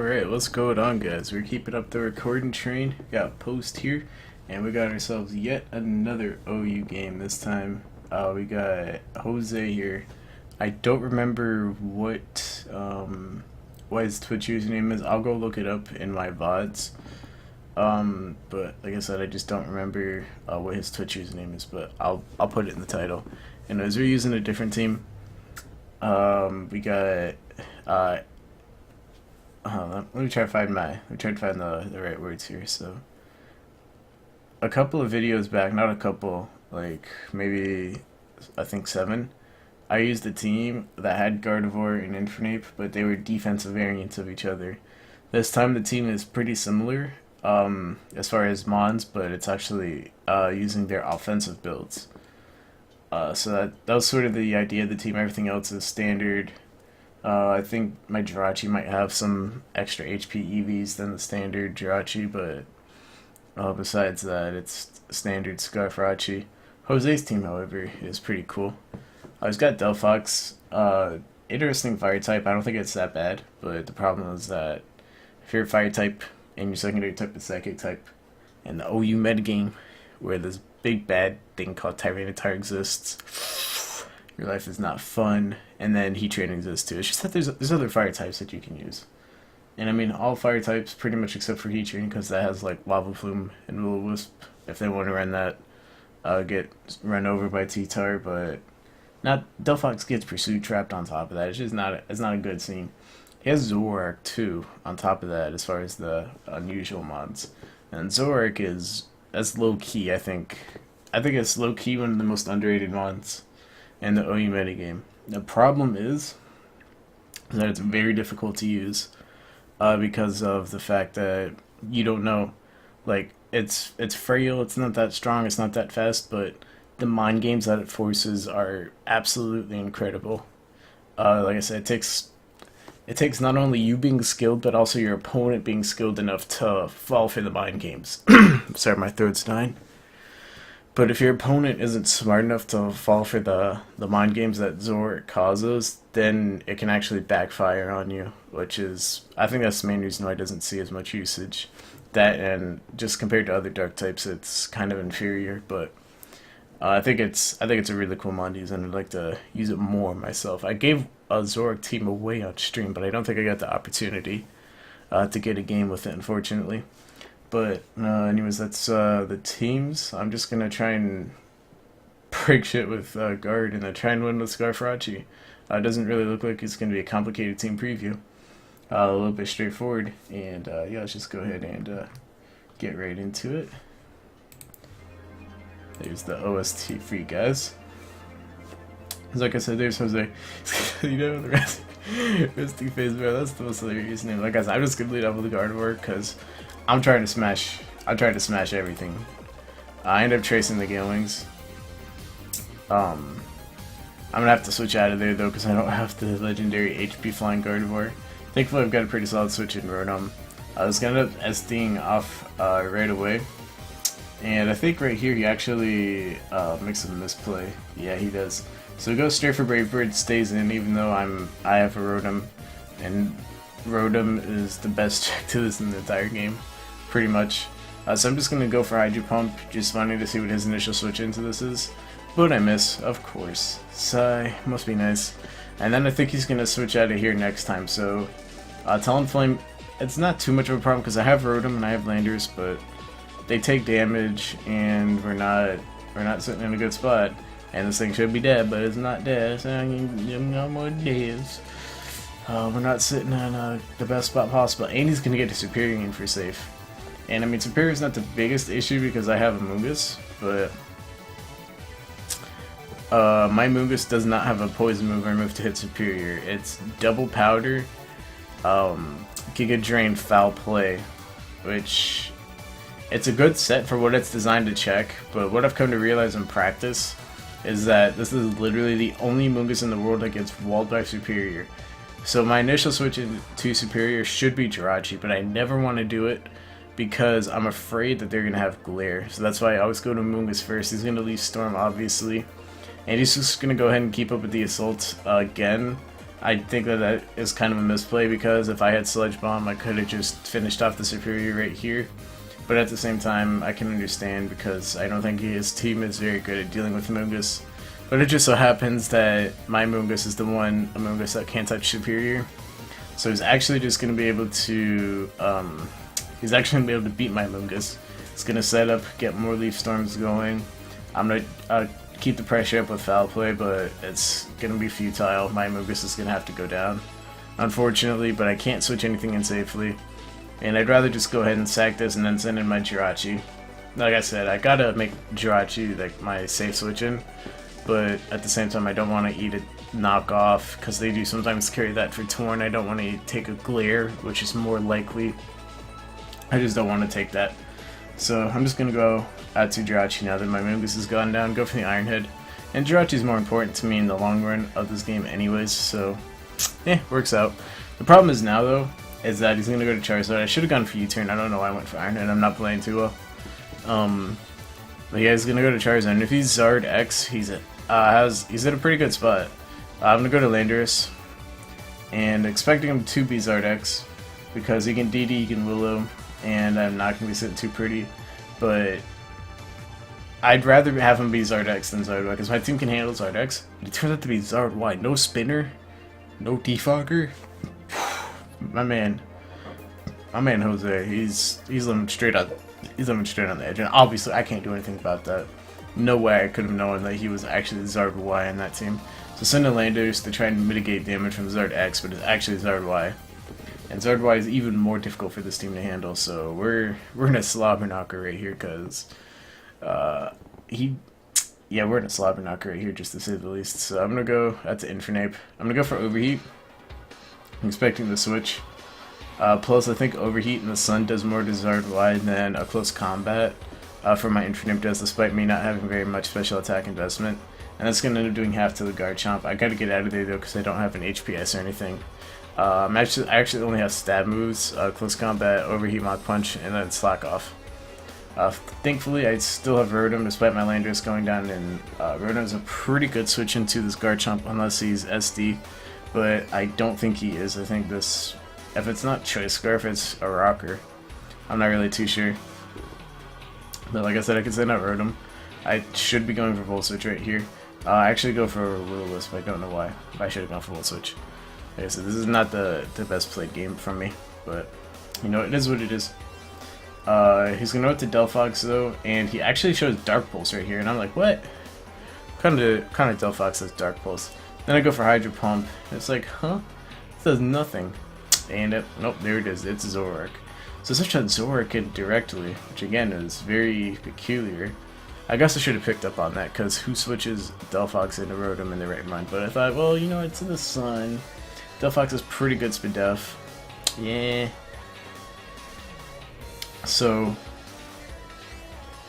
Alright, what's going on, guys? We're keeping up the recording train. Got Post here, and we got ourselves yet another OU game. This time, we got Jose here. I don't remember what his Twitch username is. I'll go look it up in my VODs. But like I said, I just don't remember what his Twitch username is. But I'll put it in the title. And as we're using a different team, we got let me try to find the right words here. So, a couple of videos back, not a couple, like maybe I think 7. I used a team that had Gardevoir and Infernape, but they were defensive variants of each other. This time the team is pretty similar as far as Mons, but it's actually using their offensive builds. So that was sort of the idea of the team. Everything else is standard. I think my Jirachi might have some extra HP EVs than the standard Jirachi, but besides that, it's standard Scarfrachi. Jose's team, however, is pretty cool. He's got Delphox, interesting fire type. I don't think it's that bad, but the problem is that if you're a fire type and your secondary type is psychic type, and the OU metagame, where this big bad thing called Tyranitar exists, your life is not fun. And then Heat Train exists too. It's just that there's other fire types that you can use. And I mean, all fire types pretty much except for Heat Train, because that has like Lava Plume and Will-O-Wisp. If they want to run that, get run over by T-Tar, but not Delphox gets Pursuit trapped on top of that. It's just not a good scene. He has Zoroark too on top of that, as far as the unusual mods. And Zoroark that's low key. I think it's low key one of the most underrated mods in the OU metagame. The problem is that it's very difficult to use because of the fact that you don't know. Like, it's frail, it's not that strong, it's not that fast, but the mind games that it forces are absolutely incredible. Like I said, it takes not only you being skilled, but also your opponent being skilled enough to fall for the mind games. Sorry, my throat's dying. But if your opponent isn't smart enough to fall for the mind games that Zoroark causes, then it can actually backfire on you, which is, I think that's the main reason why it doesn't see as much usage. That, and just compared to other dark types, it's kind of inferior, but I think it's a really cool mod to use, and I'd like to use it more myself. I gave a Zoroark team away on stream, but I don't think I got the opportunity to get a game with it, unfortunately. But anyways, that's the teams. I'm just gonna try and break shit with Guard and then try and win with Scarfrachi. It doesn't really look like it's gonna be a complicated team preview. A little bit straightforward, and yeah, let's just go ahead and get right into it. There's the OST for you guys. Like I said, there's Jose. You know the Rusty Face, bro. That's the most hilarious name. Like I said, I'm just gonna lead up with the Gardevoir because I'm trying to smash everything. I end up tracing the Gale Wings. I'm gonna have to switch out of there though because I don't have the legendary HP flying Gardevoir. Thankfully, I've got a pretty solid switch in Rotom. I was gonna end up SDing off right away, and I think right here he actually makes a misplay. Yeah, he does. So he goes straight for Brave Bird, stays in, even though I have a Rotom, and Rotom is the best check to this in the entire game, pretty much. So I'm just gonna go for Hydro Pump, just wanting to see what his initial switch into this is. But I miss, of course. Sigh, must be nice. And then I think he's gonna switch out of here next time. So Talonflame, it's not too much of a problem because I have Rotom and I have Landers, but they take damage, and we're not sitting in a good spot. And this thing should be dead, but it's not dead. So no more deaths. We're not sitting in the best spot possible, and he's gonna get to Superior in for safe. And I mean, Superior is not the biggest issue because I have a Mungus, but my Mungus does not have a poison move or move to hit Superior. It's double powder, Giga Drain, foul play, which it's a good set for what it's designed to check. But what I've come to realize in practice is that this is literally the only Mungus in the world that gets walled by Superior. So my initial switch into Superior should be Jirachi, but I never want to do it because I'm afraid that they're going to have Glare. So that's why I always go to Mungus first. He's going to leave Storm, obviously. And he's just going to go ahead and keep up with the Assault again. I think that that is kind of a misplay, because if I had Sludge Bomb, I could have just finished off the Superior right here. But at the same time, I can understand, because I don't think his team is very good at dealing with Amoonguss. But it just so happens that my Amoonguss is the one Amoonguss that can't touch Superior. So he's actually just going to be able to, he's actually going to be able to beat my Amoonguss. It's going to set up, get more Leaf Storms going. I'm going to keep the pressure up with Foul Play, but it's going to be futile. My Amoonguss is going to have to go down, unfortunately, but I can't switch anything in safely. And I'd rather just go ahead and sack this and then send in my Jirachi. Like I said, I gotta make Jirachi like my safe switch in, but at the same time I don't want to eat a knockoff, because they do sometimes carry that for Torn. I don't want to take a Glare, which is more likely. I just don't want to take that. So I'm just going to go out to Jirachi now that my Amoonguss has gone down, go for the Iron Head. And Jirachi is more important to me in the long run of this game anyways, so works out. The problem is now though, is that he's going to go to Charizard. I should have gone for U-turn. I don't know why I went for Iron Head. I'm not playing too well. But yeah, he's going to go to Charizard. And if he's Zard X, he's at a pretty good spot. I'm going to go to Landorus, and expecting him to be Zard X, because he can DD, he can Willow, and I'm not going to be sitting too pretty. But I'd rather have him be Zard X than Zard Y, because my team can handle Zard X. But it turns out to be Zard Y. No Spinner, no Defogger. My man Jose, he's living straight on the edge, and obviously I can't do anything about that. No way I could have known that he was actually Zard Y in that team. So send a Landorus to try and mitigate damage from Zard X, but it's actually Zard Y. And Zard Y is even more difficult for this team to handle, so we're in a slobber knocker right here, because we're in a slobber knocker right here, just to say the least. So I'm gonna go out to Infernape. I'm gonna go for Overheat. I'm expecting the switch. Plus, I think Overheat in the Sun does more to Zard Y than a close combat for my Infernape does, despite me not having very much special attack investment. And that's going to end up doing half to the Garchomp. I gotta get out of there though, because I don't have an HPS or anything. I actually only have stab moves, close combat, Overheat, Mach Punch, and then Slack Off. Thankfully, I still have Rotom despite my Landorus going down, and Rotom is a pretty good switch into this Garchomp unless he's SD, but I don't think he is. I think this, if it's not Choice Scarf, it's a Rocker. I'm not really too sure. But like I said, I can send out Rotom. I should be going for Volt Switch right here. I actually go for Will-O-Wisp, I don't know why. I should have gone for Volt Switch. Like I said, this is not the best played game from me, but you know, it is what it is. He's gonna go to Delphox though, and he actually shows Dark Pulse right here, and I'm like, what? Kind of Delphox says Dark Pulse. Then I go for Hydro Pump, and it's like, huh? It does nothing. And nope, there it is. It's Zoroark. So such a Zoroark in directly, which again is very peculiar. I guess I should have picked up on that, because who switches Delphox into Rotom in the right mind? But I thought, well, you know, it's in the Sun. Delphox is pretty good Spadef. Yeah. So,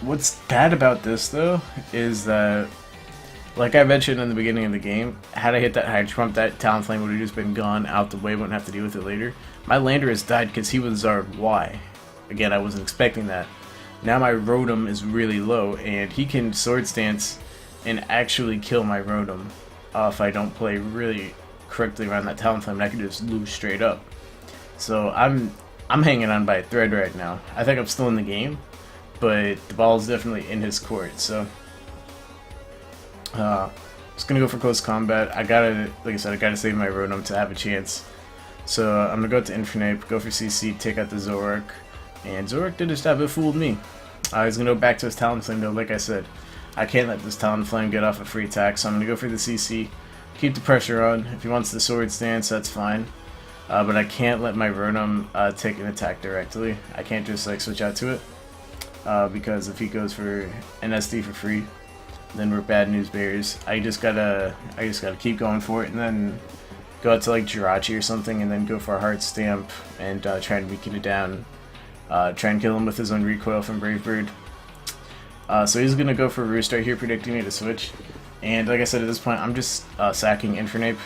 what's bad about this, though, is that, like I mentioned in the beginning of the game, had I hit that Hydro Pump, that Talonflame would have just been gone out the way, wouldn't have to deal with it later. My Landorus died because he was Zard Y. Again, I wasn't expecting that. Now my Rotom is really low, and he can Sword Stance and actually kill my Rotom if I don't play really correctly around that Talonflame, and I can just lose straight up. So I'm hanging on by a thread right now. I think I'm still in the game, but the ball is definitely in his court. So just gonna go for close combat. Like I said, I gotta save my Rotom to have a chance. So I'm gonna go to Infernape, go for CC, take out the Zoroark. And Zoroark did his job, it fooled me. He's going to go back to his Talonflame though, like I said. I can't let this Talonflame get off a free attack, so I'm going to go for the CC. Keep the pressure on. If he wants the Sword Stance, that's fine. But I can't let my Rotom take an attack directly. I can't just like switch out to it. Because if he goes for an SD for free, then we're bad news bears. I just gotta keep going for it, and then go out to like Jirachi or something, and then go for a Heart Stamp and try and weaken it down. Try and kill him with his own recoil from Brave Bird. So he's going to go for a Roost here, predicting me to switch. And like I said, at this point, I'm just sacking Infernape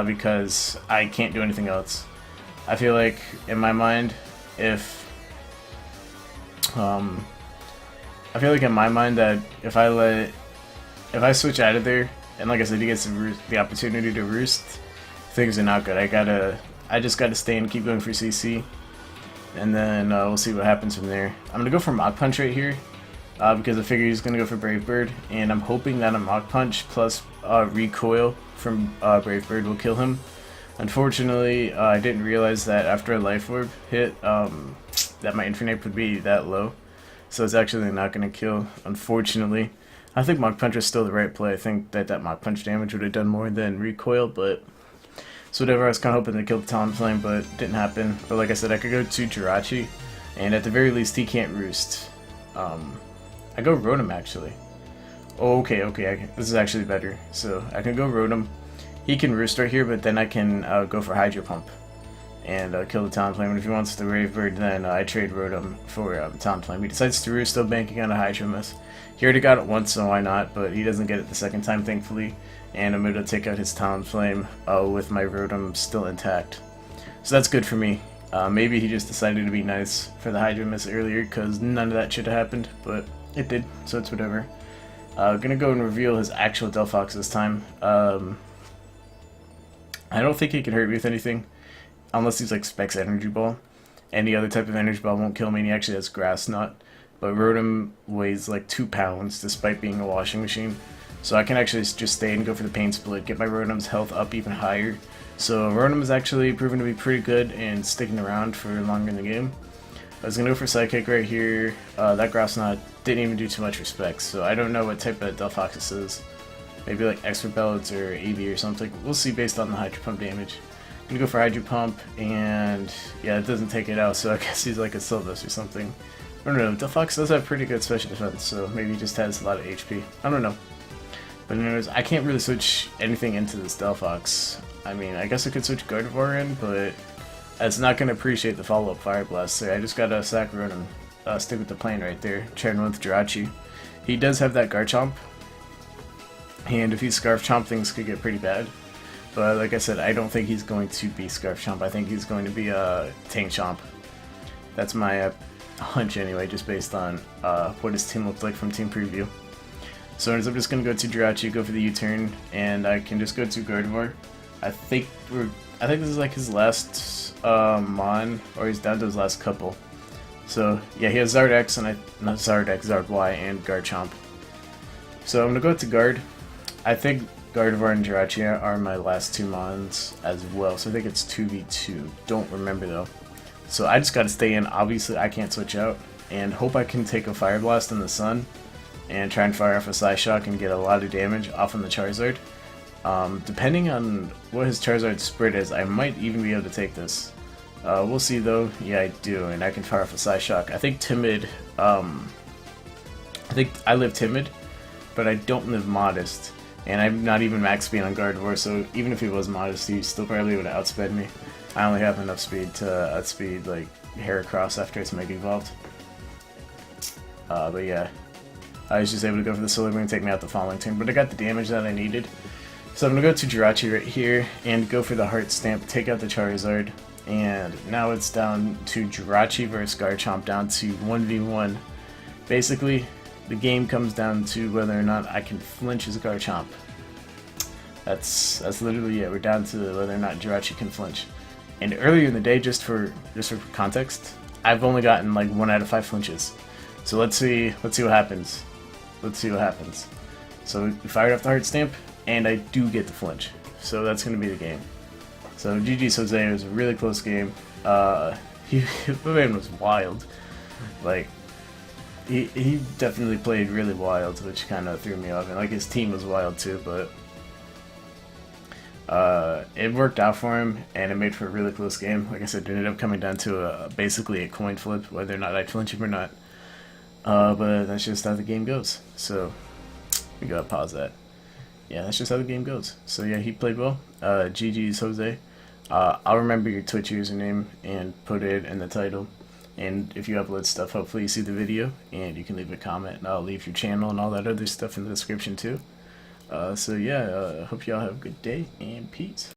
because I can't do anything else. I feel like, in my mind, that if I switch out of there, and like I said, he gets the opportunity to Roost, things are not good. I just gotta stay and keep going for CC, and then we'll see what happens from there. I'm gonna go for Mach Punch right here, because I figure he's gonna go for Brave Bird, and I'm hoping that a Mach Punch plus recoil from Brave Bird will kill him. Unfortunately, I didn't realize that after a Life Orb hit, that my Infernape would be that low, so it's actually not gonna kill, unfortunately. I think Mach Punch is still the right play. I think that Mach Punch damage would have done more than recoil, but so whatever. I was kind of hoping to kill the Talonflame, but it didn't happen. But like I said, I could go to Jirachi, and at the very least, he can't Roost. I go Rotom, actually. Oh, okay, this is actually better. So I can go Rotom. He can Roost right here, but then I can go for Hydro Pump and kill the Talonflame. And if he wants the Brave Bird, then I trade Rotom for Talonflame. He decides to Roost, still banking on a Hydro Miss. He already got it once, so why not? But he doesn't get it the second time, thankfully. And I'm able to take out his Talonflame with my Rotom still intact. So that's good for me. Maybe he just decided to be nice for the Hydro Miss earlier, because none of that should have happened, but it did, so it's whatever. Gonna go and reveal his actual Delphox this time. I don't think he can hurt me with anything, unless he's like Specs Energy Ball. Any other type of Energy Ball won't kill me, and he actually has Grass Knot. But Rotom weighs like 2 pounds, despite being a washing machine. So I can actually just stay and go for the Pain Split, get my Rotom's health up even higher. So Rotom is actually proven to be pretty good and sticking around for longer in the game. I was going to go for Psychic right here. That Grass Knot didn't even do too much for Specs, so I don't know what type of Delphox this is. Maybe like Expert Pellets or AV or something. We'll see based on the Hydro Pump damage. I'm going to go for Hydro Pump, and yeah, it doesn't take it out, so I guess he's like a Sylvis or something. I don't know, Delphox does have pretty good special defense, so maybe he just has a lot of HP. I don't know. But anyways, I can't really switch anything into this Delphox. I mean, I guess I could switch Gardevoir in, but it's not going to appreciate the follow-up Fire Blast, so I just gotta sack Rotom, stick with the plan right there, trade with Jirachi. He does have that Garchomp, and if he's Scarf Chomp, things could get pretty bad. But like I said, I don't think he's going to be Scarf Chomp. I think he's going to be Tank Chomp. That's my hunch anyway, just based on what his team looked like from Team Preview. So I'm just going to go to Jirachi, go for the U-turn, and I can just go to Gardevoir. I think this is like his last Mon, or he's down to his last couple. So yeah, he has Zard X, and not Zard X, Zard Y, and Garchomp. So I'm going to go to Guard. I think Gardevoir and Jirachi are my last 2 Mons as well, so I think it's 2v2. Don't remember though. So I just gotta stay in. Obviously I can't switch out, and hope I can take a Fire Blast in the sun and try and fire off a Psyshock and get a lot of damage off on the Charizard. Depending on what his Charizard spread is, I might even be able to take this. We'll see though. Yeah, I do, and I can fire off a Psyshock. I think Timid, I think I live Timid, but I don't live Modest. And I'm not even max speed on Gardevoir, so even if he was Modest, he still probably would have outsped me. I only have enough speed to outspeed like Heracross after it's Mega Evolved. But yeah, I was just able to go for the Solar Moon, take me out the following turn, but I got the damage that I needed. So I'm going to go to Jirachi right here and go for the Heart Stamp, take out the Charizard, and now it's down to Jirachi versus Garchomp, down to 1v1. Basically, the game comes down to whether or not I can flinch his Garchomp. That's literally it. We're down to whether or not Jirachi can flinch. And earlier in the day, just for context, I've only gotten like 1 out of 5 flinches. So let's see what happens. Let's see what happens. So we fired off the Heart Stamp, and I do get the flinch. So that's going to be the game. So GG's Jose. It was a really close game. The man was wild. Like, he definitely played really wild, which kind of threw me off. And like his team was wild too, but it worked out for him, and it made for a really close game. Like I said, it ended up coming down to basically a coin flip, whether or not I flinch him or not. But that's just how the game goes. So we gotta pause that. Yeah, that's just how the game goes. So yeah, he played well. GG's Jose. I'll remember your Twitch username and put it in the title. And if you upload stuff, hopefully you see the video, and you can leave a comment, and I'll leave your channel and all that other stuff in the description too. So yeah, hope y'all have a good day, and peace.